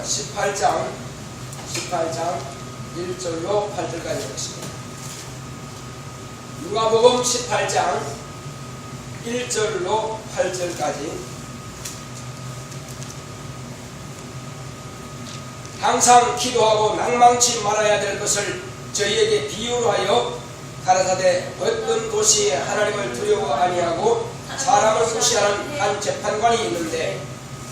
18장 1절로 8절까지 읽겠습니다. 누가복음 18장 1절로 8절까지. 항상 기도하고 낭망치 말아야 될 것을 저희에게 비유로 하여 가라사대, 어떤 도시에 하나님을 두려워 아니하고 사람을 무시하는 한 재판관이 있는데,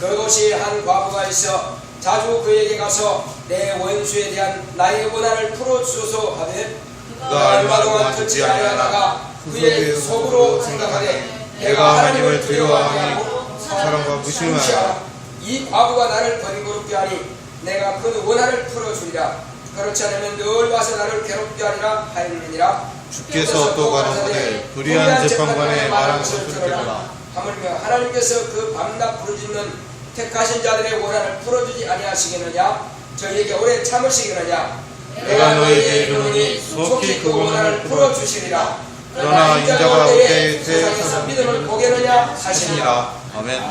그곳이 한 과부가 있어 자주 그에게 가서 내 원수에 대한 나의 원한을 풀어주소서 하되, 그가 얼마 동안 듣지 아니하다가 그의 속으로 생각하되 내가 하나님을 두려워하고 사람과 무시하라. 이 과부가 나를 번거롭게 하니 내가 그 원한을 풀어주리라. 그렇지 않으면 늘 와서 나를 괴롭게 하리라 하였느니라. 주께서 또 가라사대, 불의한 재판관의 말한 것을 들으라. 하물며 하나님께서 그 밤낮 부르짖는 택하신 자들의 원한을 풀어주지 아니하시겠느냐? 저희에게 오래 참으시겠느냐? 내가 너희에게 이르노니 속히 그 원한을 풀어주시리라. 그러나 인자가 올 때에 세상에서 믿음을 보겠느냐 하시니라. 아멘.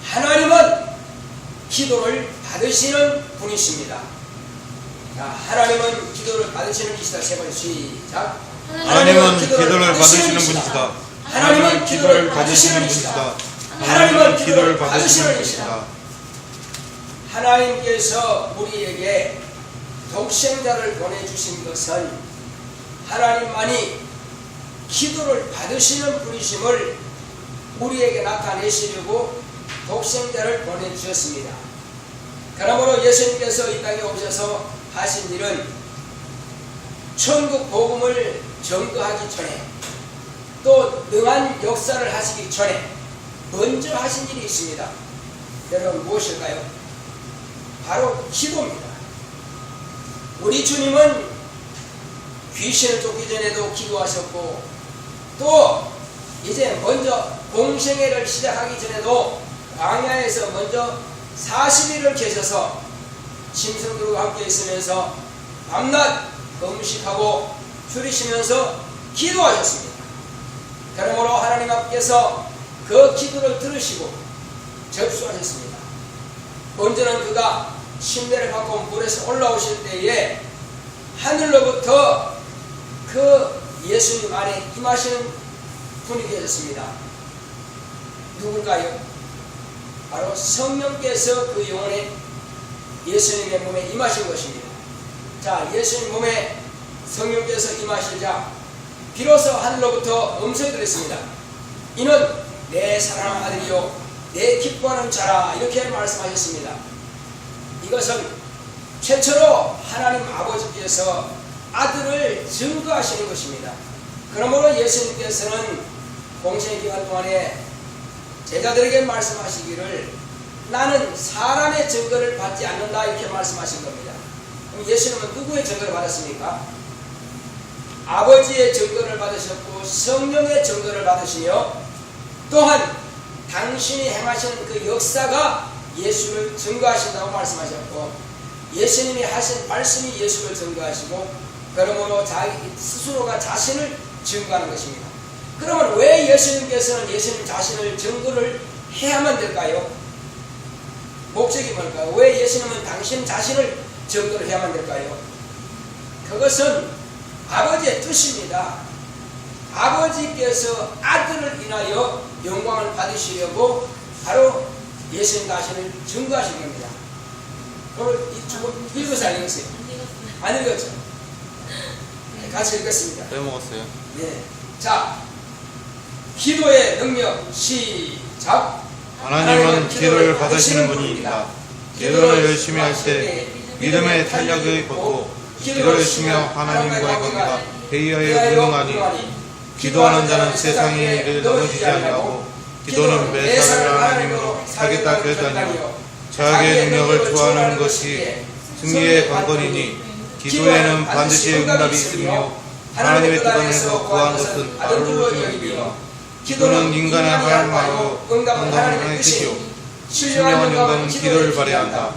하나님은 기도를 받으시는 분이십니다. 자, 하나님은 기도를 받으시는 분이시다. 세 번 시작. 하나님은 기도를 받으시는 분이시다. 하나님은 기도를 받으시는 분이시다. 하나님은 기도를 받으시는 분이시다. 하나님께서 우리에게 독생자를 보내주신 것은 하나님만이 기도를 받으시는 분이심을 우리에게 나타내시려고 독생자를 보내주셨습니다. 그러므로 예수님께서 이 땅에 오셔서 하신 일은 천국 복음을 전거하기 전에, 또 능한 역사를 하시기 전에 먼저 하신 일이 있습니다. 여러분, 무엇일까요? 바로 기도입니다. 우리 주님은 귀신을 쫓기 전에도 기도하셨고, 또 이제 먼저 공생애를 시작하기 전에도 광야에서 먼저 40일을 계셔서 짐승들과 함께 있으면서 밤낮 음식하고 줄이시면서 기도하셨습니다. 그러므로 하나님 앞께서 그 기도를 들으시고 접수하셨습니다. 먼저는 그가 침례를 받고 물에서 올라오실 때에 하늘로부터 그 예수님 안에 임하시는 분이 계셨습니다. 누굴까요? 바로 성령께서 그 영혼에 예수님의 몸에 임하신 것입니다. 자, 예수님 몸에 성령께서 임하시자 비로소 하늘로부터 음성이 들렸습니다. 이는 내 사랑하는 아들이요 내 기뻐하는 자라, 이렇게 말씀하셨습니다. 이것은 최초로 하나님 아버지께서 아들을 증거하시는 것입니다. 그러므로 예수님께서는 공생 기간 동안에 제자들에게 말씀하시기를 나는 사람의 증거를 받지 않는다, 이렇게 말씀하신 겁니다. 그럼 예수님은 누구의 증거를 받았습니까? 아버지의 증거를 받으셨고 성령의 증거를 받으시며, 또한 당신이 행하시는 그 역사가 예수를 증거하신다고 말씀하셨고, 예수님이 하신 말씀이 예수를 증거하시고, 그러므로 자기 스스로가 자신을 증거하는 것입니다. 그러면 왜 예수님께서는 예수님 자신을 증거를 해야만 될까요? 목적이 뭘까요? 왜 예수님은 당신 자신을 증거를 해야만 될까요? 그것은 아버지의 뜻입니다. 아버지께서 아들을 인하여 영광을 받으시려고 바로 예수님 자신을 증거하신 겁니다. 그걸 읽어서 알겠어요? 안 읽었죠? 네, 같이 읽겠습니다. 빼먹었어요. 네. 자, 기도의 능력 시작. 하나님은 기도를 받으시는 분이니까 기도를 열심히 할 때 믿음의 탄력이 걷고, 기도를 쉬며 하나님과의 관계가 대의하여 무능하니, 기도하는 자는 세상의 일을 넘어지지 아니하고 기도는 매사를 하나님으로 사겠다 결단하며 자기의 능력을 좋아하는 것이 승리의 관건이니, 기도에는 반드시 응답이 있으며 하나님의 뜻 안에서 구한 것은 바로 주님이며, 기도는 인간의 하나님으로 응답은 하나님의 뜻이요 신령한 영광은 기도를 발휘한다.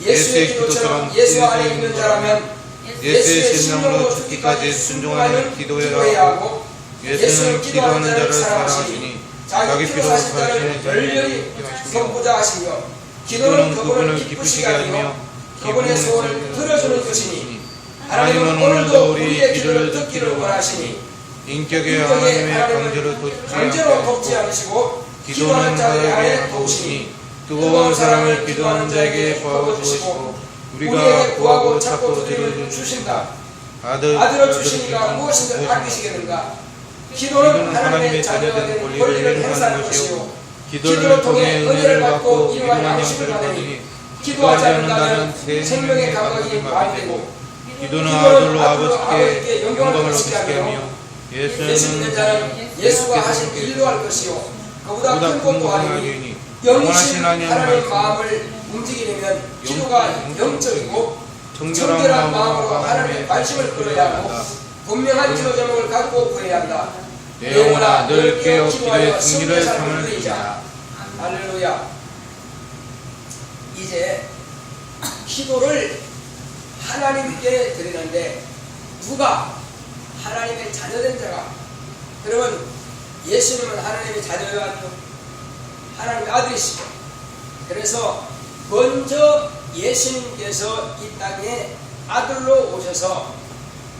예수의 기도처럼 예수 안에 있는 자라면 예수의 신령으로 죽기까지 순종하는 기도해야 하고, 예수는 기도하는 자를 사랑하시니 자기 피로 사신 자를 열렬히 돕고자 하시며 기도는 그분을 기쁘시게 하며 그분의 소원을 들어주는 것이니 하나님은 오늘도 우리의 기도를 듣기를 원하시니 인격의 하나님의 강제로 돕지 않으시고 기도하는 자들에 대해 도우시니 뜨거운 사랑을 기도하는 자에게 부어주시고 우리가 구하고 찾고 드리는 주신다. 아들을 주시니까 무엇인들 아끼시겠는가? 기도는 하나님의 자녀가 된 권리를 행사하는 것이요 기도를 통해 은혜를 받고 이루한 양식을 받으니 기도하지 않는다면 생명의 감각이 마비되고 기도는 아들로 아버지께 영광을 얻으시게 하며 예수 믿는 자는 예수가 하신 일로 할 것이요 그보다 큰 것도 아니니 영이신 하나님의 마음을 움직이려면 기도가 영적이고 청결한 마음으로 하나님의 말씀을 끌어야 하고 분명한 기도 제목을 갖고 구해야 한다. 내 영혼아 늘 깨어 기도의 승리를 삼을 것이다. 할렐루야. 이제 기도를 하나님께 드리는데 누가 하나님의 자녀된 자가 그러면 예수님은 하나님의 자녀가 하나님의 아들이시고 그래서 먼저 예수님께서 이 땅에 아들로 오셔서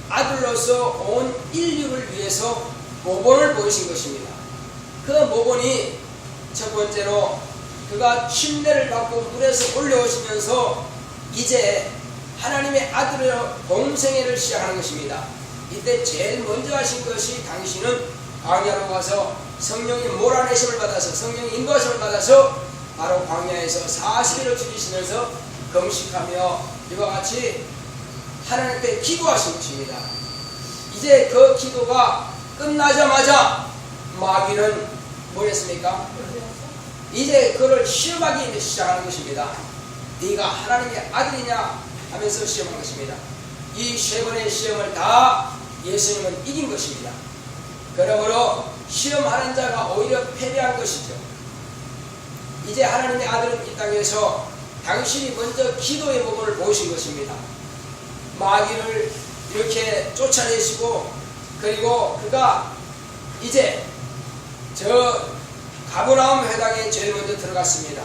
아들로서 온 인류를 위해서 모본을 보이신 것입니다. 그 모본이 첫 번째로 그가 침례를 받고 물에서 올려오시면서 이제 하나님의 아들로 공생애를 시작하는 것입니다. 이때 제일 먼저 하신 것이 당신은 광야로 가서 성령이 몰아내심을 받아서 성령의 인도하심을 받아서 바로 광야에서 40일을 죽이시면서 금식하며 이와 같이 하나님께 기도하신 것입니다. 이제 그 기도가 끝나자마자 마귀는 뭐였습니까? 이제 그를 시험하기 시작하는 것입니다. 네가 하나님의 아들이냐 하면서 시험한 것입니다. 이 세 번의 시험을 다 예수님은 이긴 것입니다. 그러므로 시험하는 자가 오히려 패배한 것이죠. 이제 하나님의 아들은 이 땅에서 당신이 먼저 기도의 모범을 보이신 것입니다. 마귀를 이렇게 쫓아내시고 그리고 그가 이제 저 가버나움 회당에 제일 먼저 들어갔습니다.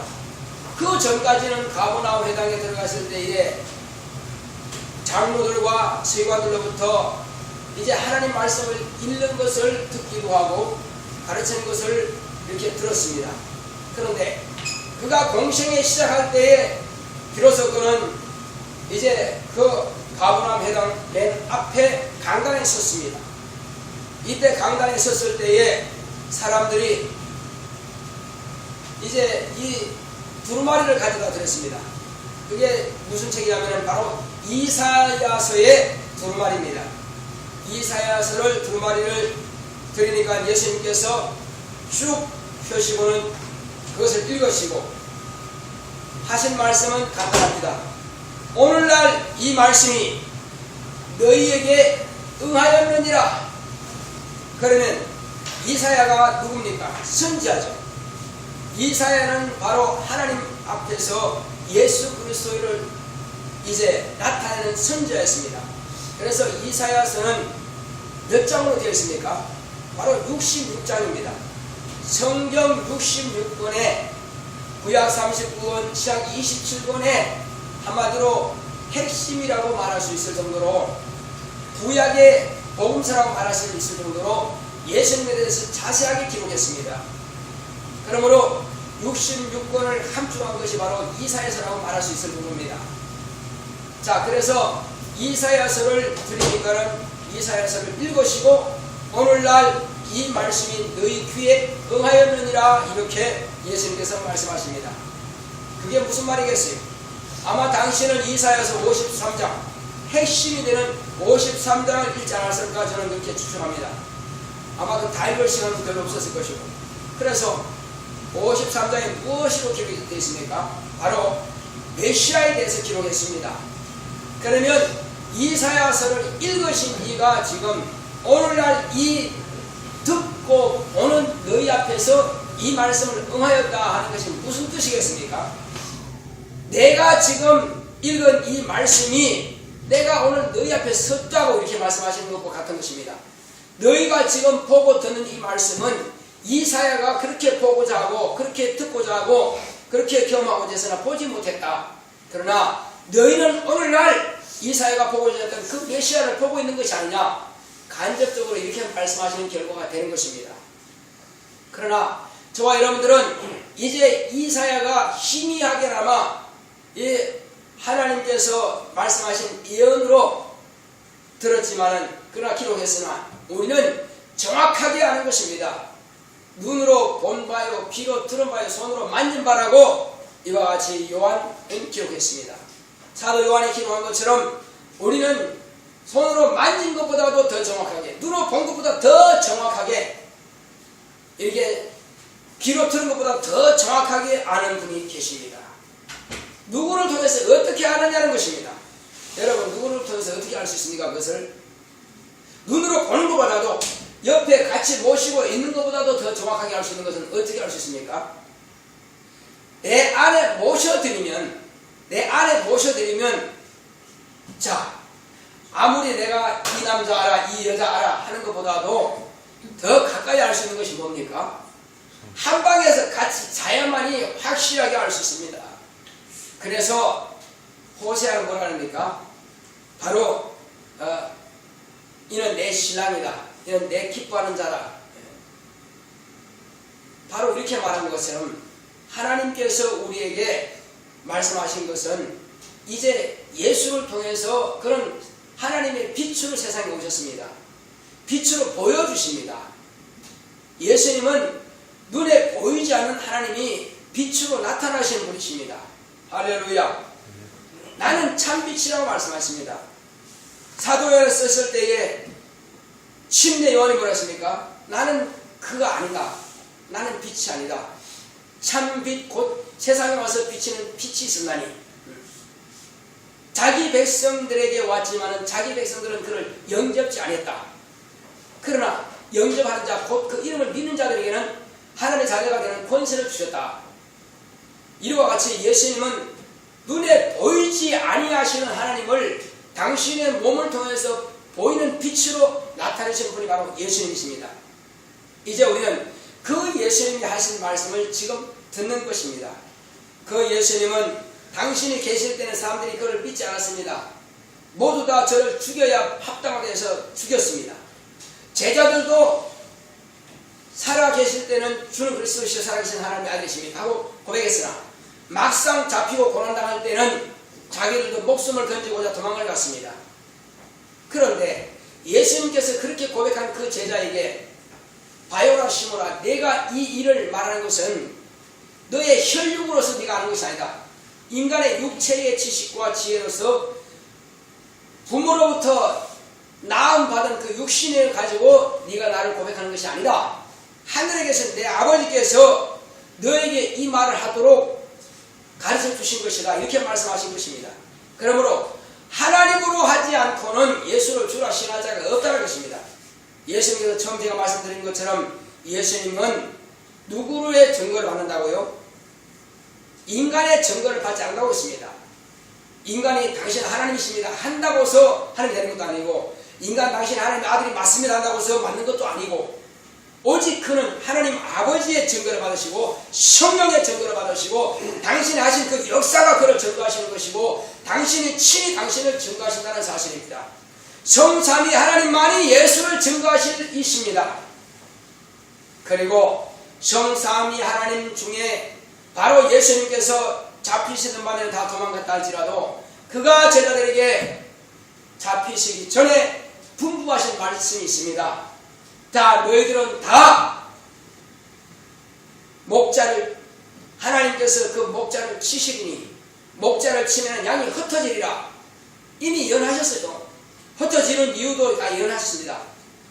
그 전까지는 가버나움 회당에 들어갔을 때에 장로들과 세관들로부터 이제 하나님 말씀을 읽는 것을 듣기도 하고 가르치는 것을 이렇게 들었습니다. 그런데 그가 공생에 시작할 때에 비로소 그는 이제 그 가버나움 회당 맨 앞에 강단에 섰습니다. 이때 강단에 섰을 때에 사람들이 이제 이 두루마리를 가져다 드렸습니다. 그게 무슨 책이냐면 바로 이사야서의 두루마리입니다. 이사야서를 두루마리를 드리니까 예수님께서 쭉 펴시고는 그것을 읽으시고 하신 말씀은 간단합니다. 오늘날 이 말씀이 너희에게 응하였느니라. 그러면 이사야가 누굽니까? 선지자죠. 이사야는 바로 하나님 앞에서 예수 그리스도를 이제 나타내는 선지자였습니다. 그래서 이사야서는 몇 장으로 되어 있습니까? 바로 66장입니다. 성경 66권에 구약 39권, 신약 27권에 한마디로 핵심이라고 말할 수 있을 정도로 구약의 복음서라고 말할 수 있을 정도로 예수님에 대해서 자세하게 기록했습니다. 그러므로 66권을 함축한 것이 바로 이사야서라고 말할 수 있을 정도입니다. 자, 그래서 이사야서를 드리니까는 이사야서를 읽으시고 오늘날 이 말씀이 너희 귀에 응하였느니라 이렇게 예수님께서 말씀하십니다. 그게 무슨 말이겠어요? 아마 당신은 이사야서 53장 핵심이 되는 53장을 읽지 않았을까 저는 그렇게 추측합니다. 아마 그 다 읽을 시간은 별로 없었을 것이고 그래서 53장에 무엇으로 기록이 되어 있습니까? 바로 메시아에 대해서 기록했습니다. 그러면 이사야서를 읽으신 이가 지금 오늘날 이 듣고 오는 너희 앞에서 이 말씀을 응하였다 하는 것이 무슨 뜻이겠습니까? 내가 지금 읽은 이 말씀이 내가 오늘 너희 앞에 섰다고 이렇게 말씀하시는 것과 같은 것입니다. 너희가 지금 보고 듣는 이 말씀은 이사야가 그렇게 보고자 하고 그렇게 듣고자 하고 그렇게 경험하고자 해서나 보지 못했다. 그러나 너희는 오늘날 이사야가 보고자 했던 그 메시아를 보고 있는 것이 아니냐, 간접적으로 이렇게 말씀하시는 결과가 되는 것입니다. 그러나 저와 여러분들은 이제 이사야가 희미하게나마 하나님께서 말씀하신 예언으로 들었지만은, 그러나 기록했으나 우리는 정확하게 아는 것입니다. 눈으로 본 바요, 귀로 들은 바요, 손으로 만진 바라고 이와 같이 요한은 기록했습니다. 사도 요한이 기록한 것처럼 우리는 손으로 만진 것보다도 더 정확하게, 눈으로 본 것보다 더 정확하게, 이렇게 귀로 들은 것보다 더 정확하게 아는 분이 계십니다. 누구를 통해서 어떻게 아느냐는 것입니다. 여러분, 누구를 통해서 어떻게 알 수 있습니까? 그것을 눈으로 보는 것보다도 옆에 같이 모시고 있는 것보다도 더 정확하게 알 수 있는 것은 어떻게 알 수 있습니까? 내 안에 모셔드리면, 자, 아무리 내가 이 남자 알아, 이 여자 알아 하는 것보다도 더 가까이 알 수 있는 것이 뭡니까? 한 방에서 같이 자야만이 확실하게 알 수 있습니다. 그래서 호세아는 뭐라 합니까? 바로 이는 내 신랑이다, 이는 내 기뻐하는 자다. 바로 이렇게 말한 것처럼 하나님께서 우리에게 말씀하신 것은 이제 예수를 통해서 그런 하나님의 빛으로 세상에 오셨습니다. 빛으로 보여주십니다. 예수님은 눈에 보이지 않는 하나님이 빛으로 나타나시는 분이십니다. 할렐루야. 나는 참빛이라고 말씀하십니다. 사도행을 썼을 때에 침례 요한이 뭐라 했습니까? 나는 그가 아니다. 나는 빛이 아니다. 참빛 곧 세상에 와서 비치는 빛이 있었나니. 자기 백성들에게 왔지만은 자기 백성들은 그를 영접지 않았다. 그러나 영접하는 자, 곧 그 이름을 믿는 자들에게는 하나님의 자녀가 되는 권세를 주셨다. 이와 같이 예수님은 눈에 보이지 아니하시는 하나님을 당신의 몸을 통해서 보이는 빛으로 나타내시는 분이 바로 예수님이십니다. 이제 우리는 그 예수님이 하신 말씀을 지금 듣는 것입니다. 그 예수님은 당신이 계실 때는 사람들이 그를 믿지 않았습니다. 모두 다 저를 죽여야 합당하게 해서 죽였습니다. 제자들도 살아계실 때는 주는 그리스도시여 살아계신 하나님의 아들이십니다 하고 고백했으나 막상 잡히고 고난당할 때는 자기들도 목숨을 던지고자 도망을 갔습니다. 그런데 예수님께서 그렇게 고백한 그 제자에게 바요라 시모라, 내가 이 일을 말하는 것은 너의 혈육으로서 네가 아는 것이 아니다. 인간의 육체의 지식과 지혜로서 부모로부터 낳음 받은 그 육신을 가지고 네가 나를 고백하는 것이 아니다. 하늘에 계신 내 아버지께서 너에게 이 말을 하도록 가르쳐 주신 것이다. 이렇게 말씀하신 것입니다. 그러므로 하나님으로 하지 않고는 예수를 주라 신할 자가 없다는 것입니다. 예수님께서 처음 제가 말씀드린 것처럼 예수님은 누구의 증거를 받는다고요? 인간의 증거를 받지 않는다고 했습니다. 인간이 당신 하나님이십니다 한다고 해서 하나님이 되는 것도 아니고, 인간 당신 하나님의 아들이 맞습니다 한다고 해서 맞는 것도 아니고, 오직 그는 하나님 아버지의 증거를 받으시고 성령의 증거를 받으시고 당신이 하신 그 역사가 그를 증거하시는 것이고 당신이 친히 당신을 증거하신다는 사실입니다. 성삼위 하나님만이 예수를 증거하실 이십니다. 그리고 성삼위 하나님 중에 바로 예수님께서 잡히시는 밤에 다 도망갔다 할지라도 그가 제자들에게 잡히시기 전에 분부하신 말씀이 있습니다. 자, 너희들은 다 목자를, 하나님께서 그 목자를 치시리니 목자를 치면 양이 흩어지리라. 이미 예언하셨어요. 흩어지는 이유도 다 예언하셨습니다.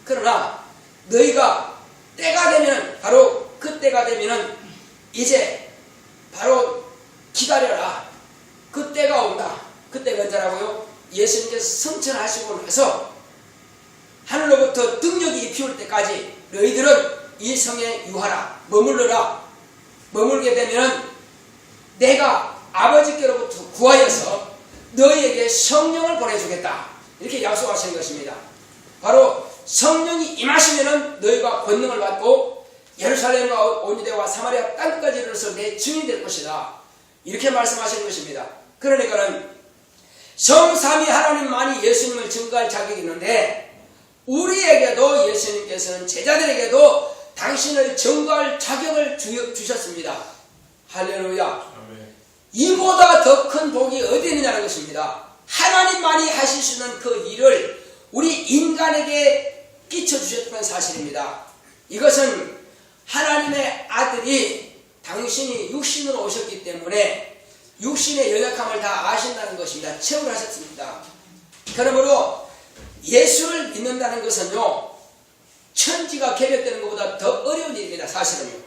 그러나 너희가 때가 되면, 바로 그 때가 되면은 이제 바로 기다려라. 그 때가 온다. 그 때가 언제라고요? 예수님께서 승천하시고 나서 하늘로부터 능력이 입히올 때까지 너희들은 이 성에 유하라, 머물러라. 머물게 되면 내가 아버지께로부터 구하여서 너희에게 성령을 보내주겠다. 이렇게 약속하시는 것입니다. 바로 성령이 임하시면 너희가 권능을 받고 예루살렘과 온유대와 사마리아 땅까지 이르러서 내 증인이 될 것이다. 이렇게 말씀하시는 것입니다. 그러니까는 성삼위 하나님만이 예수님을 증거할 자격이 있는데 우리에게도 예수님께서는 제자들에게도 당신을 증거할 자격을 주셨습니다. 할렐루야. 이보다 더 큰 복이 어디 있느냐는 것입니다. 하나님만이 하실 수 있는 그 일을 우리 인간에게 끼쳐주셨다는 사실입니다. 이것은 하나님의 아들이 당신이 육신으로 오셨기 때문에 육신의 연약함을 다 아신다는 것입니다. 체험을 하셨습니다. 그러므로 예수를 믿는다는 것은요, 천지가 개벽되는 것보다 더 어려운 일입니다. 사실은요.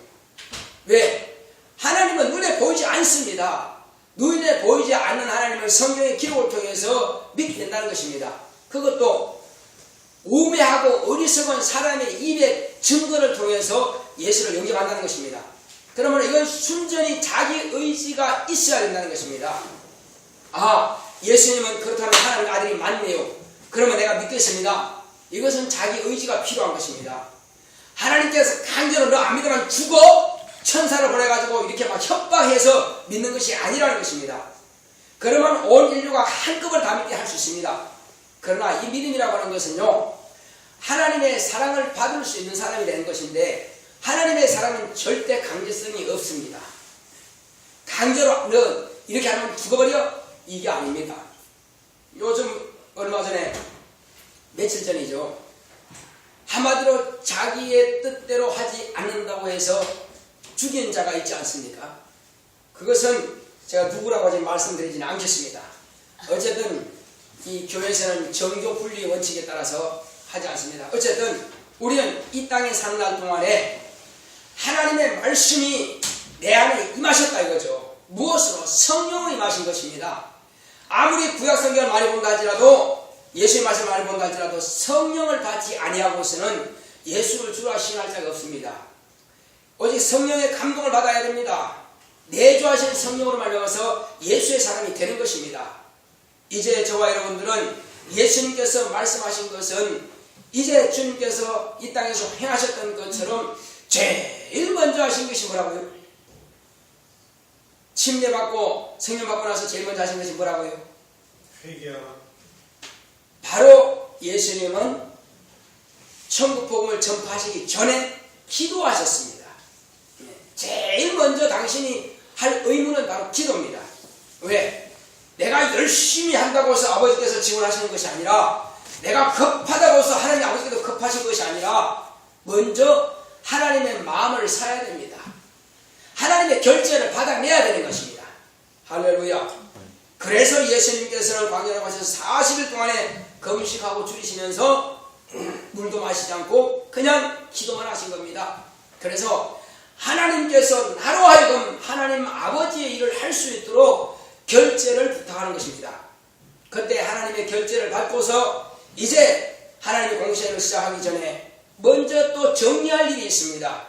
왜? 하나님은 눈에 보이지 않습니다. 눈에 보이지 않는 하나님을 성경의 기록을 통해서 믿게 된다는 것입니다. 그것도 우매하고 어리석은 사람의 입의 증거를 통해서 예수를 영접한다는 것입니다. 그러면 이건 순전히 자기 의지가 있어야 된다는 것입니다. 아, 예수님은 그렇다면 하나님의 아들이 맞네요. 그러면 내가 믿겠습니다. 이것은 자기 의지가 필요한 것입니다. 하나님께서 강제로 너 안 믿으면 죽어! 천사를 보내가지고 이렇게 막 협박해서 믿는 것이 아니라는 것입니다. 그러면 온 인류가 한꺼번에 다 믿게 할 수 있습니다. 그러나 이 믿음이라고 하는 것은요, 하나님의 사랑을 받을 수 있는 사람이 되는 것인데 하나님의 사랑은 절대 강제성이 없습니다. 강제로 너 이렇게 하면 죽어버려? 이게 아닙니다. 요즘 얼마 전에 며칠 전이죠. 한마디로 자기의 뜻대로 하지 않는다고 해서 죽인 자가 있지 않습니까? 그것은 제가 누구라고 아직 말씀드리지는 않겠습니다. 어쨌든 이 교회에서는 정교 분리 원칙에 따라서 하지 않습니다. 어쨌든 우리는 이 땅에 사는 날 동안에 하나님의 말씀이 내 안에 임하셨다 이거죠. 무엇으로? 성령으로 임하신 것입니다. 아무리 구약 성경을 많이 본다 할지라도 예수의 말씀을 많이 본다 할지라도 성령을 받지 아니하고서는 예수를 주라 칭할 자가 없습니다. 오직 성령의 감동을 받아야 됩니다. 내주하신 성령으로 말미암아서 예수의 사람이 되는 것입니다. 이제 저와 여러분들은 예수님께서 말씀하신 것은 이제 주님께서 이 땅에서 행하셨던 것처럼 제일 먼저 하신 것이 뭐라고요? 침례받고 성령 받고 나서 제일 먼저 하신 것이 뭐라고요? 회개하라. 바로 예수님은 천국 복음을 전파하시기 전에 기도하셨습니다. 제일 먼저 당신이 할 의무는 바로 기도입니다. 왜? 내가 열심히 한다고 해서 아버지께서 지원하시는 것이 아니라 내가 급하다고 해서 하나님 아버지께서 급하신 것이 아니라 먼저 하나님의 마음을 사야 됩니다. 하나님의 결제를 받아내야 되는 것입니다. 할렐루야. 그래서 예수님께서는 광야로 가셔서 40일 동안에 금식하고 줄이시면서 물도 마시지 않고 그냥 기도만 하신 겁니다. 그래서 하나님께서 나로 하여금 하나님 아버지의 일을 할 수 있도록 결제를 부탁하는 것입니다. 그때 하나님의 결제를 받고서 이제 하나님의 공시를 시작하기 전에 먼저 또 정리할 일이 있습니다.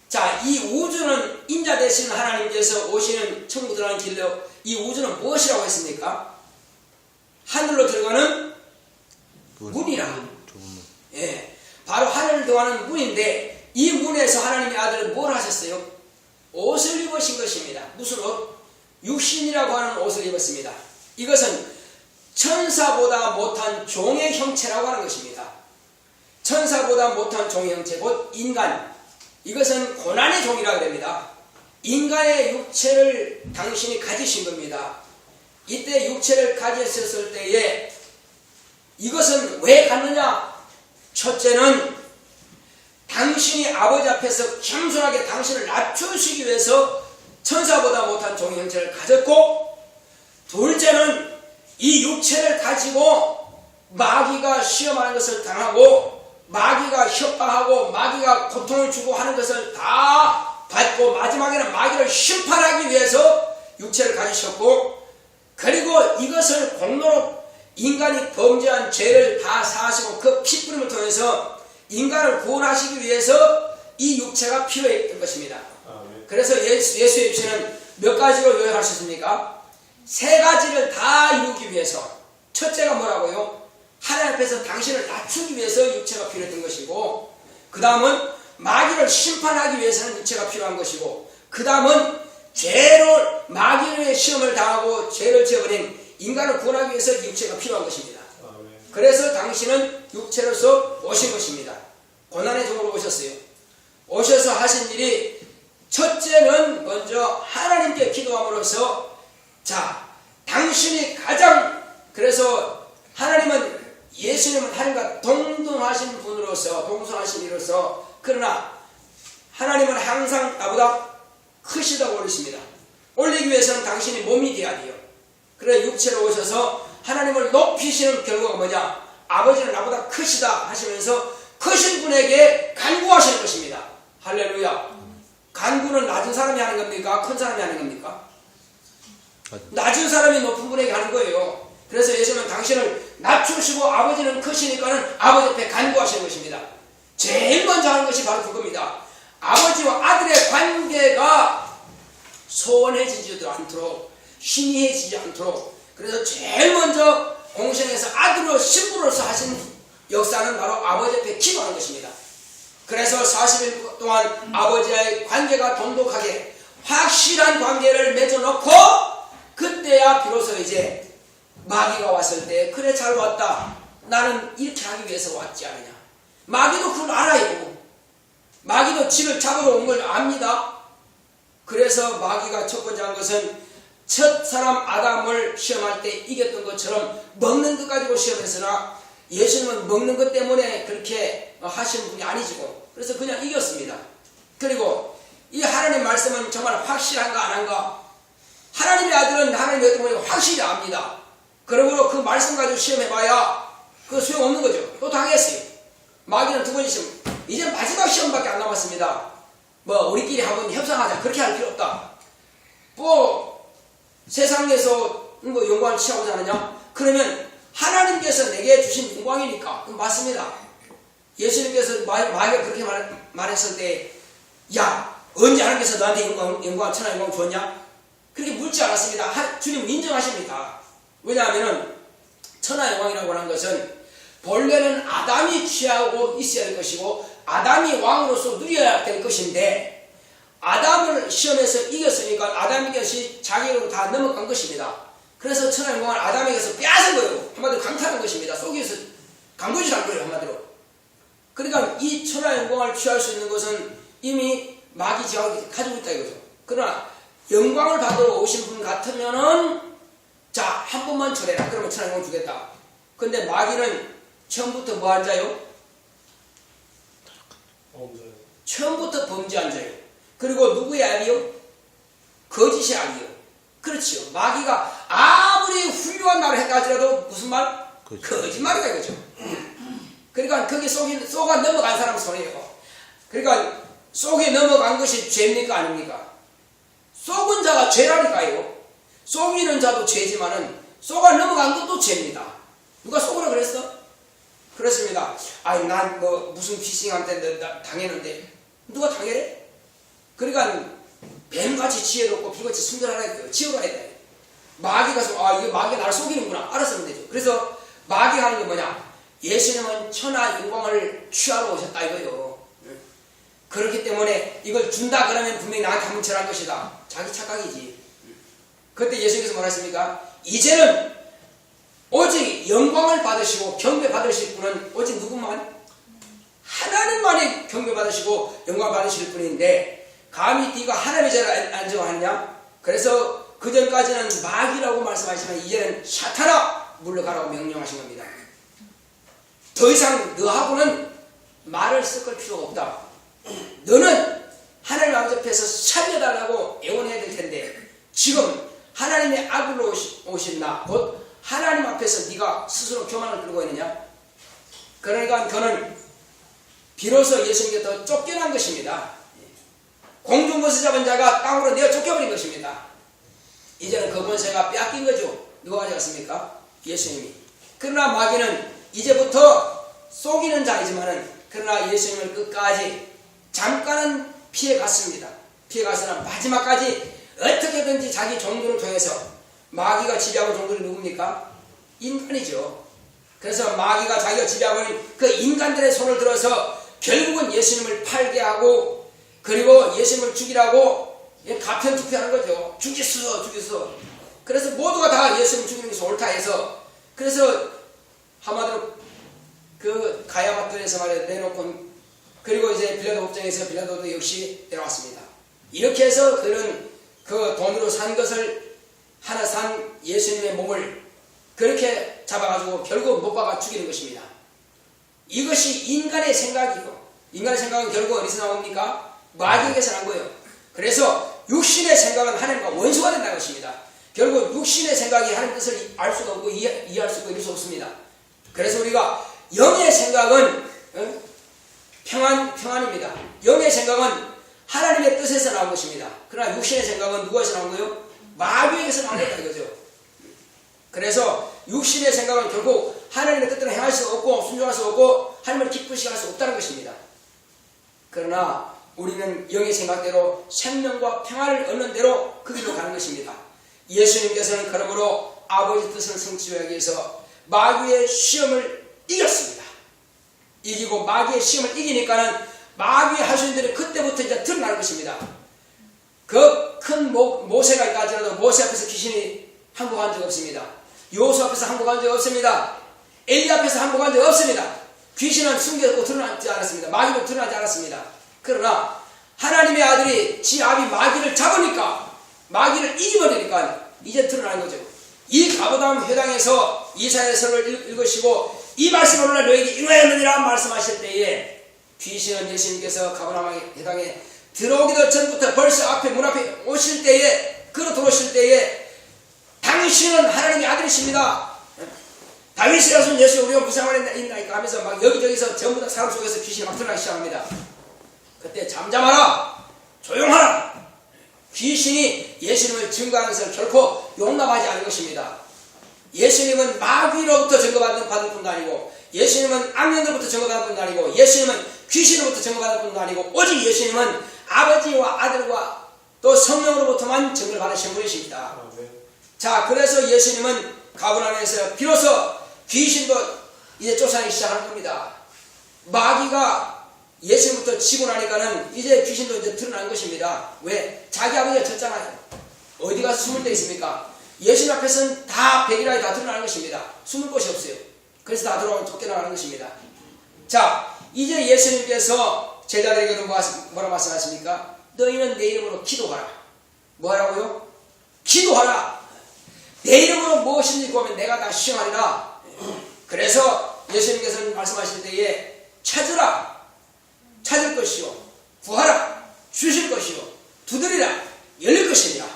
자, 이 우주는 인자 되신 하나님께서 오시는 천국 들어가는 길로 이 우주는 무엇이라고 했습니까? 하늘로 들어가는 문이라. 예, 바로 하늘을 들어가는 문인데 이 문에서 하나님의 아들은 뭘 하셨어요? 옷을 입으신 것입니다. 무슨 옷? 육신이라고 하는 옷을 입었습니다. 이것은 천사보다 못한 종의 형체라고 하는 것입니다. 천사보다 못한 종의 형체, 곧 인간. 이것은 고난의 종이라고 합니다. 인간의 육체를 당신이 가지신 겁니다. 이때 육체를 가졌을 때에 이것은 왜 갖느냐? 첫째는 당신이 아버지 앞에서 겸손하게 당신을 낮추시기 위해서 천사보다 못한 종의 형체를 가졌고, 둘째는 이 육체를 가지고 마귀가 시험하는 것을 당하고 마귀가 협박하고 마귀가 고통을 주고 하는 것을 다 받고 마지막에는 마귀를 심판하기 위해서 육체를 가지셨고, 그리고 이것을 공로로 인간이 범죄한 죄를 다 사하시고 그 피뿌림을 통해서 인간을 구원하시기 위해서 이 육체가 필요했던 것입니다. 그래서 예수의 육체는 몇 가지로 요약할 수 있습니까? 세 가지를 다 이루기 위해서. 첫째가 뭐라고요? 하나님 앞에서 당신을 낮추기 위해서 육체가 필요했던 것이고, 그 다음은 마귀를 심판하기 위해서는 육체가 필요한 것이고, 그 다음은 죄로 마귀의 시험을 당하고 죄를 지어버린 인간을 구원하기 위해서 육체가 필요한 것입니다. 그래서 당신은 육체로서 오신 것입니다. 고난의 종으로 오셨어요. 오셔서 하신 일이 첫째는 먼저 하나님께 기도함으로써, 자, 당신이 가장, 그래서 하나님은, 예수님은 하나님과 동등하신 분으로서, 동등하신 이로서, 그러나 하나님은 항상 나보다 크시다고 올리십니다. 올리기 위해서는 당신이 몸이 돼야 돼요. 그래 육체로 오셔서 하나님을 높이시는 결과가 뭐냐? 아버지는 나보다 크시다 하시면서 크신 분에게 간구하시는 것입니다. 할렐루야. 간구는 낮은 사람이 하는 겁니까? 큰 사람이 하는 겁니까? 낮은 사람이 높은 분에게 하는 거예요. 그래서 예수님은 당신을 낮추시고 아버지는 크시니까는 아버지 앞에 간구하시는 것입니다. 제일 먼저 하는 것이 바로 그겁니다. 아버지와 아들의 관계가 소원해지지 않도록, 희미해지지 않도록, 그래서 제일 먼저 공생에서 아들로 신부로서 하신 역사는 바로 아버지 앞에 기도하는 것입니다. 그래서 40일 동안 아버지와의 관계가 돈독하게 확실한 관계를 맺어놓고, 그때야 비로소 이제 마귀가 왔을 때, 그래 잘 왔다, 나는 이렇게 하기 위해서 왔지 않느냐. 마귀도 그걸 알아요. 마귀도 지를 잡으러 온 걸 압니다. 그래서 마귀가 첫 번째 한 것은 첫 사람 아담을 시험할 때 이겼던 것처럼 먹는 것 가지고 시험했으나, 예수님은 먹는 것 때문에 그렇게 하시는 분이 아니시고, 그래서 그냥 이겼습니다. 그리고 이 하나님 말씀은 정말 확실한가 안 한가? 하나님의 아들은 하나님의 어떤 분이 확실히 압니다. 그러므로 그 말씀 가지고 시험해봐야 그 소용없는 거죠. 또 당했어요. 마귀는 두 번째 시험, 이제 마지막 시험밖에 안 남았습니다. 뭐 우리끼리 한번 협상하자, 그렇게 할 필요 없다. 뭐 세상에서 뭐 영광을 취하고자 하느냐? 그러면 하나님께서 내게 주신 영광이니까. 맞습니다. 예수님께서 마귀가 그렇게 말했을 때, 야, 언제 하나님께서 너한테 영광, 천하 영광 줬냐? 그렇게 묻지 않았습니다. 주님 인정하십니다. 왜냐하면 천하 영광이라고 하는 것은 본래는 아담이 취하고 있어야 할 것이고, 아담이 왕으로서 누려야 될 것인데, 아담을 시험에서 이겼으니까 아담에게서 자기로 다 넘어간 것입니다. 그래서 천하 영광을 아담에게서 빼앗은 거예요. 한마디로 강탈한 것입니다. 속에서 강도질한 거예요, 한마디로. 그러니까 이 천하 영광을 취할 수 있는 것은 이미 마귀 지하고 가지고 있다 이거죠. 그러나 영광을 받으러 오신 분 같으면은, 자, 한 번만 절해라. 그러면 천하 영광 주겠다. 근데 마귀는 처음부터 뭐 한 자요? 처음부터 범죄한 자요. 그리고 누구의 악이요? 거짓의 악이요. 그렇지요. 마귀가 아무리 훌륭한 말을 했다 할지라도 무슨 말? 거짓말이다 이거죠. 그러니까 거기 속아 넘어간 사람 손이에요. 그러니까 속에 넘어간 것이 죄입니까 아닙니까? 속은 자가 죄라니까요. 속이는 자도 죄지만은 속아 넘어간 것도 죄입니다. 누가 속으라 그랬어? 그렇습니다. 아니 난 뭐 무슨 피싱한테 당했는데, 누가 당해? 그러니까 뱀같이 지혜롭고 비같이 순결하라 했어요. 지혜로워야 돼. 마귀가 이게 마귀가 나를 속이는구나 알았으면 되죠. 그래서 마귀가 하는 게 뭐냐? 예수님은 천하 영광을 취하러 오셨다 이거요. 그렇기 때문에 이걸 준다 그러면 분명히 나한테 한번 절할 것이다. 자기 착각이지. 그때 예수님께서 뭐라 했습니까? 이제는 오직 영광을 받으시고 경배 받으실 분은 오직 누구만? 하나님만이 경배 받으시고 영광 받으실 분인데, 감히 네가 하나님의 자리에 앉아하느냐? 그래서 그 전까지는 마귀라고 말씀하시지만 이제는 사탄아 물러가라고 명령하신 겁니다. 더 이상 너하고는 말을 섞을 필요가 없다. 너는 하나님 앞에서 살려달라고 애원해야 될 텐데, 지금 하나님의 아들로 오신 나, 곧 하나님 앞에서 네가 스스로 교만을 끌고 있느냐? 그러니까 그는 비로소 예수님께 더 쫓겨난 것입니다. 공중권세 잡은 자가 땅으로 내어 쫓겨버린 것입니다. 이제는 그 권세가 뺏긴 거죠. 누가 가져갔습니까? 예수님이. 그러나 마귀는 이제부터 속이는 자이지만은, 그러나 예수님을 끝까지 잠깐은 피해갔습니다. 피해갔으나 마지막까지 어떻게든지 자기 종들을 통해서, 마귀가 지배하고 종들이 누굽니까? 인간이죠. 그래서 마귀가 자기가 지배하고 있는 그 인간들의 손을 들어서 결국은 예수님을 팔게 하고 그리고 예수님을 죽이라고 가편투표하는 거죠. 죽이소. 그래서 모두가 다 예수님 죽이는 것이 옳다 해서 그래서 한마디로 그 가야마틀에서 말해 내놓고 그리고 이제 빌라도 법정에서 빌라도도 역시 내려왔습니다. 이렇게 해서 그는 그 돈으로 산 것을 하나 산 예수님의 몸을 그렇게 잡아가지고 결국 못 박아 죽이는 것입니다. 이것이 인간의 생각이고 인간의 생각은 결국 어디서 나옵니까? 마귀에게서 난 거예요. 그래서 육신의 생각은 하나님과 원수가 된다는 것입니다. 결국 육신의 생각이 하나님 뜻을 알 수도 없고 이해할 수 없고 이룰 수 없습니다. 그래서 우리가 영의 생각은 평안입니다. 영의 생각은 하나님의 뜻에서 나온 것입니다. 그러나 육신의 생각은 누구에서 나온 거예요? 마귀에게서 나온 거다 이거죠. 그래서 육신의 생각은 결국 하나님의 뜻대로 행할 수 없고 순종할 수 없고 하나님을 기쁘시게 할 수 없다는 것입니다. 그러나 우리는 영의 생각대로 생명과 평안을 얻는 대로 그 길로 가는 것입니다. 예수님께서는 그러므로 아버지 뜻을 성취하기 위해서 마귀의 시험을 이겼습니다. 이기고 마귀의 시험을 이기니까는 마귀의 하수인들이 그때부터 이제 드러나는 것입니다. 그 큰 모세가 있다지라도 모세 앞에서 귀신이 항복한 적 없습니다. 요수 앞에서 항복한 적 없습니다. 엘리 앞에서 항복한 적 없습니다. 귀신은 숨겨졌고 드러나지 않았습니다. 마귀도 드러나지 않았습니다. 그러나 하나님의 아들이 지 아비 마귀를 잡으니까 마귀를 이겨버리니까 이제 드러나는 거죠. 이 가버나움 회당에서 이사야서를 읽으시고 이 말씀을 오늘 너에게 이루어야하느니라 말씀하실 때에 귀신은 예수님께서 가버나움 회당에 들어오기도 전부터 벌써 앞에 문 앞에 오실 때에 걸어 들어오실 때에 당신은 하나님의 아들이십니다. 다윗의 자손 예수 우리가 무슨 말이 있나이까 하면서 막 여기저기서 전부 다 사람 속에서 귀신이 막 드러나기 시작합니다. 그때 잠잠하라 조용하라. 귀신이 예수님을 증거하는 것을 결코 용납하지 않을 것입니다. 예수님은 마귀로부터 증거받은 분도 아니고 예수님은 악령들부터 증거받은 분도 아니고 예수님은 귀신으로부터 증거받은 분도 아니고 오직 예수님은 아버지와 아들과 또 성령으로부터만 증거를 받으신 분이십니다. 자, 그래서 예수님은 가버나움에서 비로소 귀신도 이제 쫓아내기 시작하는 겁니다. 마귀가 예수님부터 치고 나니까는 이제 귀신도 이제 드러나는 것입니다. 왜? 자기 아버지가 졌잖아요. 어디 가서 숨을 데 있습니까? 예수님 앞에서는 다 백일하게 다 드러나는 것입니다. 숨을 곳이 없어요. 그래서 다 들어오면 쫓겨나가는 것입니다. 자, 이제 예수님께서 제자들에게도 뭐라 말씀하십니까? 너희는 내 이름으로 기도하라. 뭐 하라고요? 기도하라. 내 이름으로 무엇인지 구하면 내가 다 수행하리라. 그래서 예수님께서는 말씀하실 때에 찾으라. 찾을 것이요. 구하라. 주실 것이요. 두드리라. 열릴 것이니라.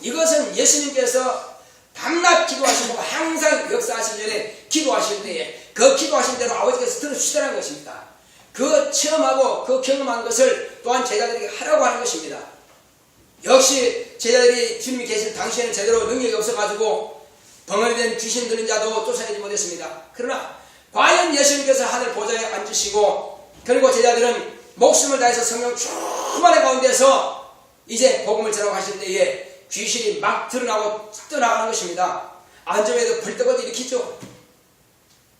이것은 예수님께서 밤낮 기도하시고 항상 역사하실 전에 기도하실 때에 그 기도하신 대로 아버지께서 들어주시라는 것입니다. 그 체험하고 그 경험한 것을 또한 제자들에게 하라고 하는 것입니다. 역시 제자들이 주님이 계실 당시에는 제대로 능력이 없어가지고 벙어리 된 귀신 들린 자도 쫓아내지 못했습니다. 그러나 과연 예수님께서 하늘 보좌에 앉으시고 그리고 제자들은 목숨을 다해서 성령 충만의 가운데서 이제 복음을 전하고 하실 때에 귀신이 막 드러나고 떠나가는 것입니다. 안전에도 벌떡을 일으키죠.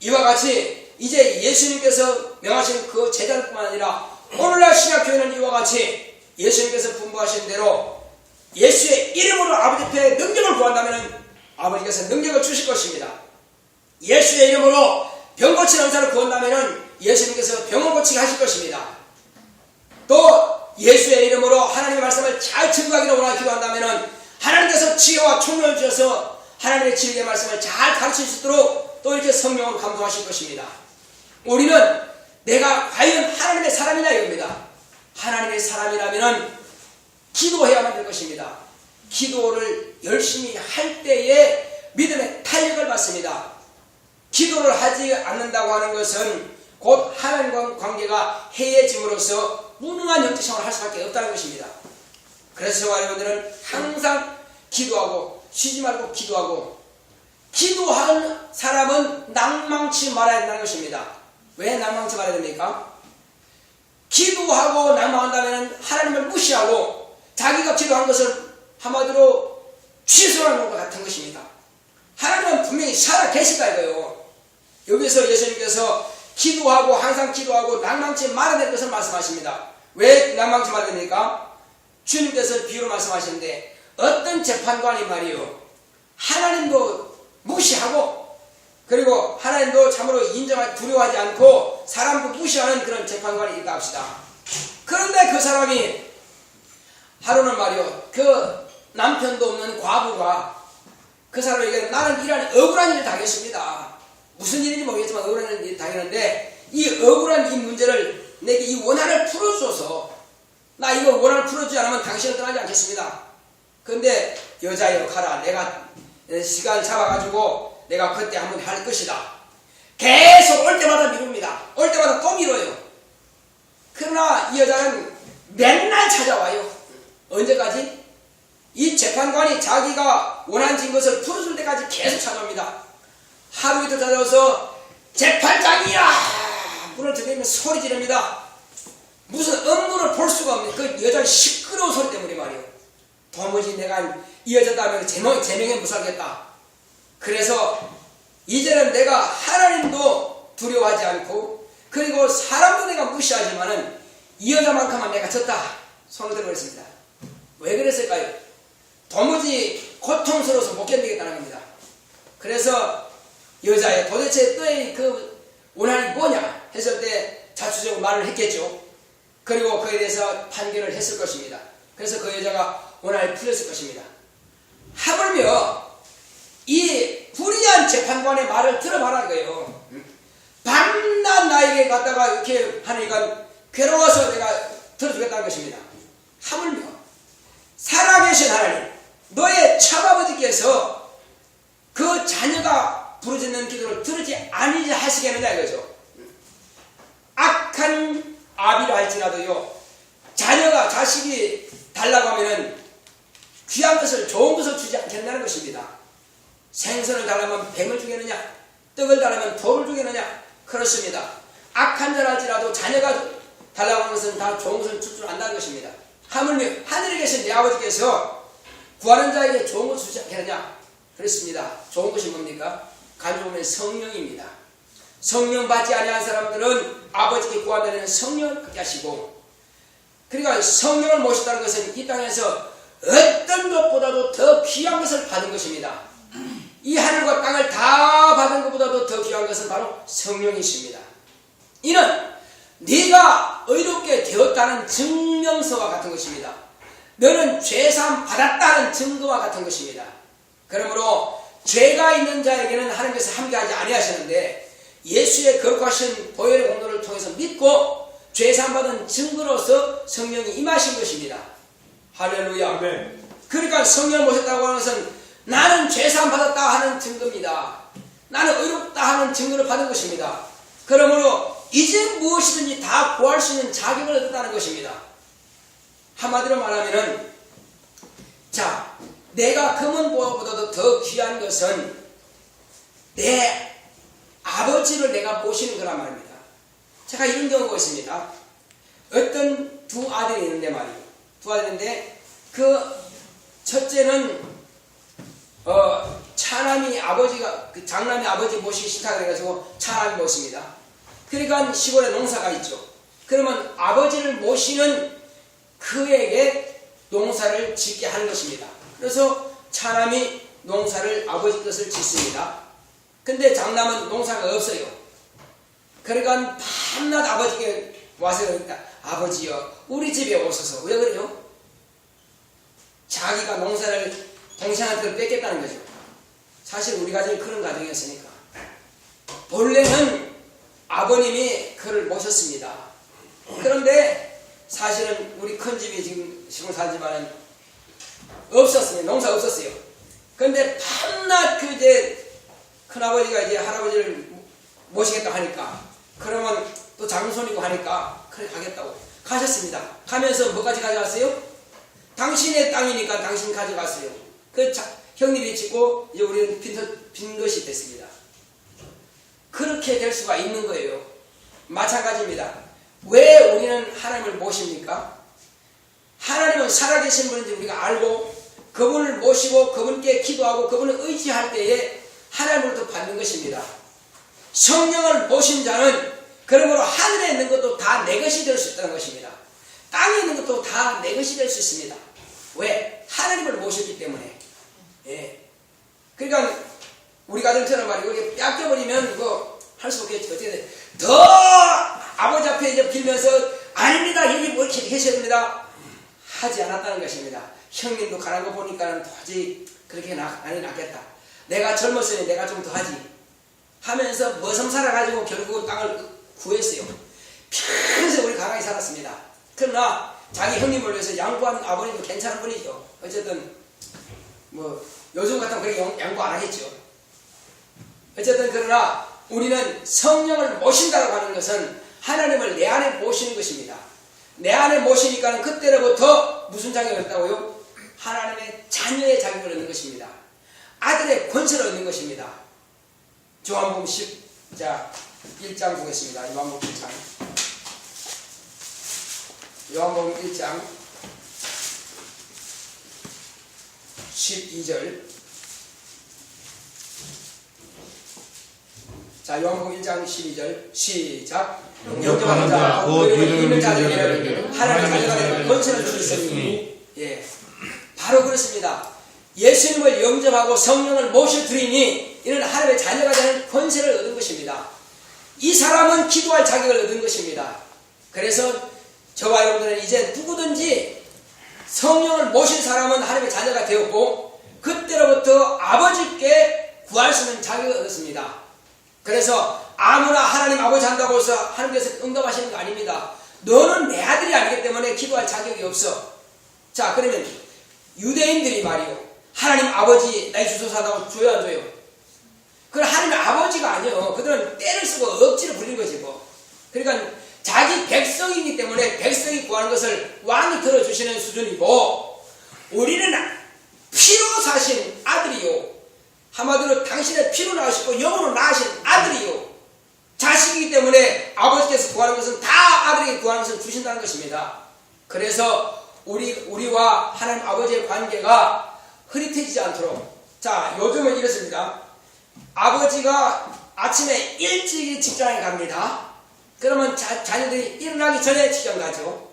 이와 같이 이제 예수님께서 명하신 그 제자뿐만 아니라 오늘날 신약교회는 이와 같이 예수님께서 분부하신 대로 예수의 이름으로 아버지 앞에 능력을 구한다면 아버지께서 능력을 주실 것입니다. 예수의 이름으로 병 고치는 은사를 구한다면 예수님께서 병을 고치게 하실 것입니다. 또 예수의 이름으로 하나님의 말씀을 잘 증거하기를 원하고 기도한다면 하나님께서 지혜와 총명을 주셔서 하나님의 진리의 말씀을 잘 가르칠 수 있도록 또 이렇게 성령으로 감동하실 것입니다. 우리는 내가 과연 하나님의 사람이냐 이겁니다. 하나님의 사람이라면 기도해야만 될 것입니다. 기도를 열심히 할 때에 믿음의 탄력을 받습니다. 기도를 하지 않는다고 하는 것은 곧 하나님과 관계가 해해짐으로써 무능한 영적 생활을 할 수밖에 없다는 것입니다. 그래서 저와 여러분들은 항상 기도하고 쉬지 말고 기도하고 기도하는 사람은 낭망치 말아야 된다는 것입니다. 왜 낭망치 말아야 됩니까? 기도하고 낭망한다면 하나님을 무시하고 자기가 기도한 것을 한마디로 취소하는 것 같은 것입니다. 하나님은 분명히 살아 계시다 이거예요. 여기서 예수님께서 기도하고 항상 기도하고 낭망치 말아야 될 것을 말씀하십니다. 왜 낭망치 말아야 됩니까? 주님께서 비유로 말씀하시는데 어떤 재판관이 말이요 하나님도 무시하고 그리고 하나님도 참으로 인정하지 두려워하지 않고 사람도 무시하는 그런 재판관이 있다 합시다. 그런데 그 사람이 하루는 말이요 그 남편도 없는 과부가 그 사람에게 나는 이런 억울한 일을 당했습니다. 무슨 일인지 모르겠지만 억울한 일을 당했는데 이 억울한 이 문제를 내게 이 원한을 풀어줘서 나 이거 원한을 풀어주지 않으면 당신을 떠나지 않겠습니다. 그런데 여자여 가라. 내가 시간을 잡아가지고 내가 그때 한번 할 것이다. 계속 올 때마다 미룹니다. 올 때마다 또 미뤄요. 그러나 이 여자는 맨날 찾아와요. 언제까지? 이 재판관이 자기가 원하는 것을 풀어줄 때까지 계속 찾아옵니다. 하루 이틀 찾아와서 재판장이야! 문을 들이면 소리 지릅니다. 무슨 업무를 볼 수가 없는 그 여자의 시끄러운 소리 때문에 말이에요. 도무지 내가 이 여자다면 제명에 무사하겠다. 그래서 이제는 내가 하나님도 두려워하지 않고 그리고 사람도 내가 무시하지만은 이 여자만큼만 내가 졌다. 손을 들어버렸습니다. 왜 그랬을까요? 도무지 고통스러워서 못 견디겠다는 겁니다. 그래서 여자의 도대체 너의 그 원한이 뭐냐 했을 때 자추적으로 말을 했겠죠. 그리고 그에 대해서 판결을 했을 것입니다. 그래서 그 여자가 원한을 풀렸을 것입니다. 하물며 이 불의한 재판관의 말을 들어봐라 이거예요. 밤낮 나에게 갖다가 이렇게 하니까 괴로워서 내가 들어주겠다는 것입니다. 하물며 살아계신 하나님 너의 참아버지께서 그 자녀가 부르짖는 기도를 들으지 아니지 하시겠느냐 이거죠. 악한 아비라 할지라도요 자녀가 자식이 달라고 하면은 귀한 것을 좋은 것을 주지 않겠다는 것입니다. 생선을 달라면 뱀을 주겠느냐 떡을 달라면 돌을 주겠느냐 그렇습니다. 악한 자랄지라도 자녀가 달라고 하는 것은 다 좋은 것을 줄 줄 안다는 것입니다. 하물며 하늘에 계신 내 아버지께서 구하는 자에게 좋은 것을 주지 않겠느냐 그렇습니다. 좋은 것이 뭡니까? 간주보면 성령입니다. 성령 받지 아니한 사람들은 아버지께 구한다는 성령을 받게 하시고 그러니까 성령을 모셨다는 것은 이 땅에서 어떤 것보다도 더 귀한 것을 받은 것입니다. 이 하늘과 땅을 다 받은 것보다도 더 귀한 것은 바로 성령이십니다. 이는 네가 의롭게 되었다는 증명서와 같은 것입니다. 너는 죄사함 받았다는 증거와 같은 것입니다. 그러므로 죄가 있는 자에게는 하나님께서 함께하지 아니하시는데 예수의 거룩하신 보혈의 공로를 통해서 믿고 죄사함 받은 증거로서 성령이 임하신 것입니다. 할렐루야. 네. 그러니까 성령을 모셨다고 하는 것은 나는 죄사함 받았다 하는 증거입니다. 나는 의롭다 하는 증거를 받은 것입니다. 그러므로 이제 무엇이든지 다 구할 수 있는 자격을 얻었다는 것입니다. 한마디로 말하면은 자 내가 금은보화보다도 더 귀한 것은 내 아버지를 내가 모시는 거란 말입니다. 제가 이런 경우가 있습니다. 어떤 두 아들이 있는데 말이에요. 두 아들인데 그 첫째는 차남이 아버지가 그 장남이 아버지 모시기 싫다 그래가지고 차남이 모십니다. 그러니까 시골에 농사가 있죠. 그러면 아버지를 모시는 그에게 농사를 짓게 하는 것입니다. 그래서 차남이 농사를 아버지 것을 짓습니다. 근데 장남은 농사가 없어요. 그러니까 밤낮 아버지께 와서 그러니까 아버지여 우리 집에 오셔서 왜 그래요? 자기가 농사를 동생한테 뺏겠다는 거죠. 사실 우리 가정이 그런 가정이었으니까 본래는 아버님이 그를 모셨습니다. 그런데 사실은 우리 큰 집이 지금 시골 살지만은 없었어요. 농사 없었어요. 그런데 밤낮 그 이제 큰아버지가 이제 할아버지를 모시겠다 하니까 그러면 또 장손이고 하니까 그래 가겠다고 가셨습니다. 가면서 뭐까지 가져갔어요? 당신의 땅이니까 당신 가져갔어요. 그 형님이 짓고 이제 우리는 빈 것이 됐습니다. 그렇게 될 수가 있는 거예요. 마찬가지입니다. 왜 우리는 하나님을 모십니까? 하나님은 살아계신 분인지 우리가 알고 그분을 모시고 그분께 기도하고 그분을 의지할 때에 하나님으로부터 받는 것입니다. 성령을 모신 자는 그러므로 하늘에 있는 것도 다 내 것이 될 수 있다는 것입니다. 땅에 있는 것도 다 내 것이 될 수 있습니다. 왜? 하나님을 모셨기 때문에. 예. 그러니까 우리 가정처럼 말이고 이렇게 뺏겨버리면 그거 할 수 없겠지. 어떻게 돼? 더 아버지 앞에 이제 빌면서 아닙니다. 여기 뭐 이렇게 계셔야 됩니다. 하지 않았다는 것입니다. 형님도 가는 거 보니까는 도저히 그렇게 많이 낫겠다. 내가 젊었으니 내가 좀 더 하지. 하면서 머슴 살아가지고 결국 땅을 구했어요. 평생 우리 가난히 살았습니다. 그러나 자기 형님을 위해서 양보한 아버님도 괜찮은 분이죠. 어쨌든 뭐 요즘 같으면 그렇게 양보 안 하겠죠. 어쨌든 그러나 우리는 성령을 모신다고 하는 것은 하나님을 내 안에 모시는 것입니다. 내 안에 모시니까 그때로부터 무슨 자격을 얻다고요? 하나님의 자녀의 자격을 얻는 것입니다. 아들의 권세를 얻는 것입니다. 요한복음 1장 보겠습니다. 요한복음 1장. 요한복음 1장 12절. 자, 요한복음 1장 12절 시작. 영접하는 자 곧 이름을 믿는 자들에게 하나님의 자녀가 권세를 주셨으니. 예, 바로 그렇습니다. 예수님을 영접하고 성령을 모셔드리니 이는 하나님의 자녀가 되는 권세를 얻은 것입니다. 이 사람은 기도할 자격을 얻은 것입니다. 그래서 저와 여러분들은 이제 누구든지 성령을 모신 사람은 하나님의 자녀가 되었고 그때로부터 아버지께 구할 수 있는 자격을 얻었습니다. 그래서 아무나 하나님 아버지 한다고 해서 하나님께서 응답하시는 거 아닙니다. 너는 내 아들이 아니기 때문에 기도할 자격이 없어. 자, 그러면 유대인들이 말이요, 하나님 아버지 나의 주소사다고 줘야 안 줘요? 그건 하나님 아버지가 아니요. 그들은 때를 쓰고 억지로 부리는 거지 뭐. 그러니까 자기 백성이기 때문에 백성이 구하는 것을 왕이 들어주시는 수준이고, 우리는 피로 사신 아들이요, 한마디로 당신의 피로 낳으시고 영으로 낳으신 아들이요, 자식이기 때문에 아버지께서 구하는 것은 다 아들에게 구하는 것을 주신다는 것입니다. 그래서 우리와 하나님 아버지의 관계가 흐릿해지지 않도록, 자, 요즘은 이렇습니다. 아버지가 아침에 일찍 직장에 갑니다. 그러면 자녀들이 일어나기 전에 직장 가죠.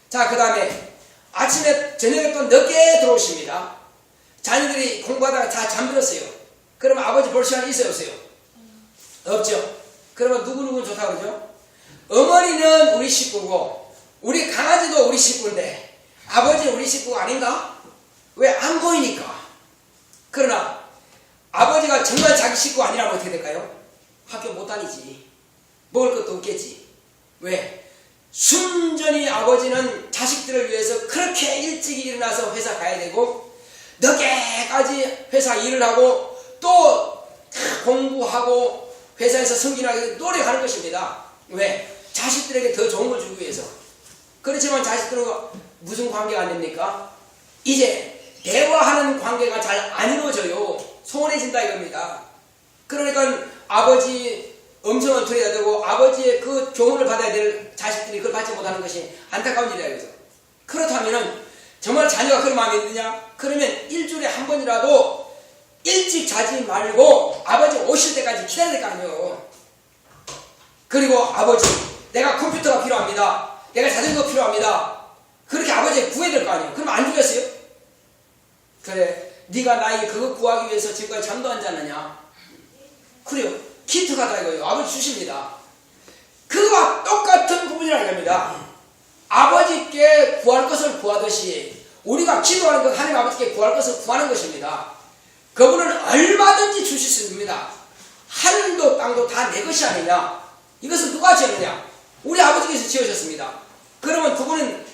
자, 그 다음에 아침에 저녁에 또 늦게 들어오십니다. 자녀들이 공부하다가 다 잠들었어요. 그러면 아버지 볼 시간이 있어요, 없어요? 없죠. 그러면 누구누구는 좋다고 그러죠? 어머니는 우리 식구고 우리 강아지도 우리 식구인데 아버지는 우리 식구가 아닌가? 왜? 안 보이니까. 그러나 아버지가 정말 자기 식구가 아니라면 어떻게 될까요? 학교 못 다니지. 먹을 것도 없겠지. 왜? 순전히 아버지는 자식들을 위해서 그렇게 일찍 일어나서 회사 가야 되고 늦게까지 회사 일을 하고 또 공부하고 회사에서 승진하기 노력하는 것입니다. 왜? 자식들에게 더 좋은 걸 주기 위해서. 그렇지만 자식들과 무슨 관계가 안 됩니까? 이제 대화하는 관계가 잘 안 이루어져요. 소원해진다 이겁니다. 그러니까 아버지 음성을 들어야 되고 아버지의 그 교훈을 받아야 될 자식들이 그걸 받지 못하는 것이 안타까운 일이라 그래서. 그렇다면은 정말 자녀가 그런 마음이 있느냐? 그러면 일주일에 한 번이라도 일찍 자지 말고 아버지 오실 때까지 기다려야 될 거 아니에요. 그리고 아버지, 내가 컴퓨터가 필요합니다. 내가 자전거 필요합니다. 그렇게 아버지가 구해야 될 거 아니에요. 그럼 안 주겠어요? 그래, 네가 나에게 그거 구하기 위해서 지금까지 잠도 안 잤느냐? 그래요. 키트가 다 이거예요. 아버지 주십니다. 그거와 똑같은 부분이라는 겁니다. 아버지께 구할 것을 구하듯이 우리가 기도하는 것, 하나님 아버지께 구할 것을 구하는 것입니다. 그분은 얼마든지 주실 수 있습니다. 하늘도 땅도 다 내 것이 아니냐? 이것은 누가 지었느냐? 우리 아버지께서 지으셨습니다. 그러면 그분은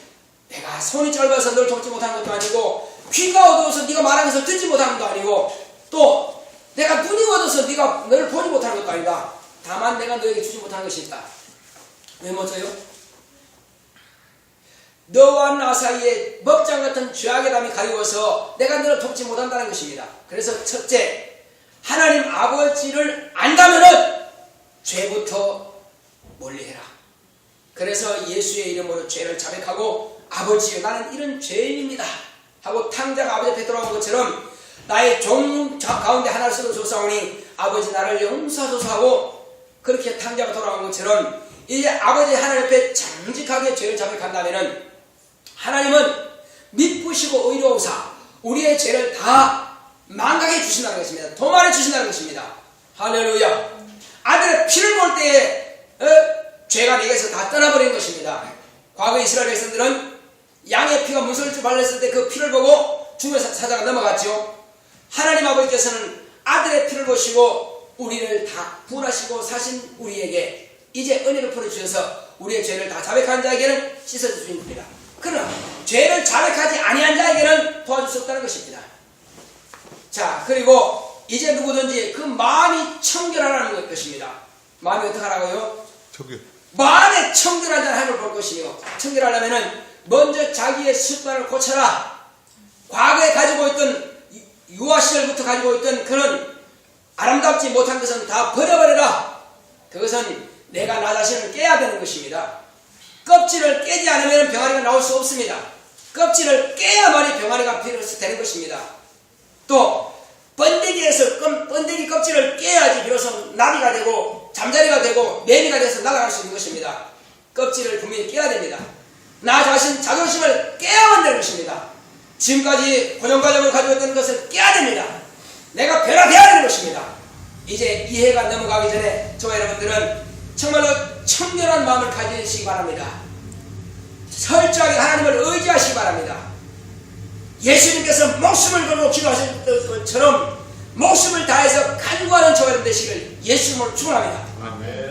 내가 손이 짧아서 널 돕지 못하는 것도 아니고, 귀가 어두워서 네가 말하는 것을 듣지 못하는 것도 아니고, 또 내가 눈이 어두워서 네가 너를 보지 못하는 것도 아니다. 다만 내가 너에게 주지 못하는 것이 있다. 왜 못해요? 너와 나 사이에 먹장 같은 죄악의 담이 가리워서 내가 너를 돕지 못한다는 것입니다. 그래서 첫째, 하나님 아버지를 안다면은 죄부터 멀리해라. 그래서 예수의 이름으로 죄를 자백하고, 아버지여 나는 이런 죄인입니다 하고 탕자가 아버지 앞에 돌아온 것처럼 나의 종 가운데 하나를 쓰는 조사오니 아버지 나를 용서하소서 하고, 그렇게 탕자가 돌아온 것처럼 이제 아버지 하나님 앞에 정직하게 죄를 자백한다면은 하나님은 미쁘시고 의로우사 우리의 죄를 다 망각해 주신다는 것입니다. 도말해 주신다는 것입니다. 할렐루야. 아들의 피를 볼 때에 죄가 내게서 다 떠나버린 것입니다. 과거 이스라엘 백성들은 양의 피가 문설주 발랐을 때 그 피를 보고 죽은 사자가 넘어갔죠. 하나님 아버지께서는 아들의 피를 보시고 우리를 다 구원하시고 사신 우리에게 이제 은혜를 풀어주셔서 우리의 죄를 다 자백한 자에게는 씻어주십니다. 그러나 죄를 자백하지 아니한 자에게는 도와줄 수 없다는 것입니다. 자, 그리고 이제 누구든지 그 마음이 청결하라는 것입니다. 마음이 어떻게 하라고요? 마음에 청결한 자는 하나님을 볼 것이요. 청결하려면은 먼저 자기의 습관을 고쳐라. 과거에 가지고 있던 유아 시절부터 가지고 있던 그런 아름답지 못한 것은 다 버려버려라. 그것은 내가 나 자신을 깨야 되는 것입니다. 껍질을 깨지 않으면 병아리가 나올 수 없습니다. 껍질을 깨야만이 병아리가 비로소 되는 것입니다. 또 번데기에서 번데기 껍질을 깨야지 비로소 나비가 되고 잠자리가 되고 매미가 돼서 날아갈 수 있는 것입니다. 껍질을 분명히 깨야 됩니다. 나 자신 자존심을 깨야만 되는 것입니다. 지금까지 고정관념을 가지고 있던 것을 깨야 됩니다. 내가 변화되어야 되는 것입니다. 이제 이해가 넘어가기 전에 저와 여러분들은 정말로 청결한 마음을 가지시기 바랍니다. 철저하게 하나님을 의지하시기 바랍니다. 예수님께서 목숨을 걸고 기도하셨던 것처럼 목숨을 다해서 간구하는 저와 여러분 되시길 예수님으로 축원합니다.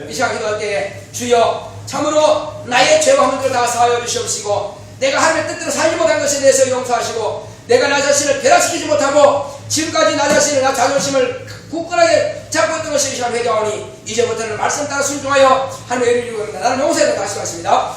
이 시간 기도할 때에 주여 참으로 나의 죄와 허물을 다 사하여 주시옵시고 내가 하나님의 뜻대로 살지 못한 것에 대해서 용서하시고 내가 나 자신을 변화시키지 못하고 지금까지 나 자신을 나 자존심을 굳건하게 잡고 있던 것을 이 시간 회개하오니 이제부터는 말씀 따라 순종하여 하나님의 의를 이루고 나는 용서해 다시 말씀입니다.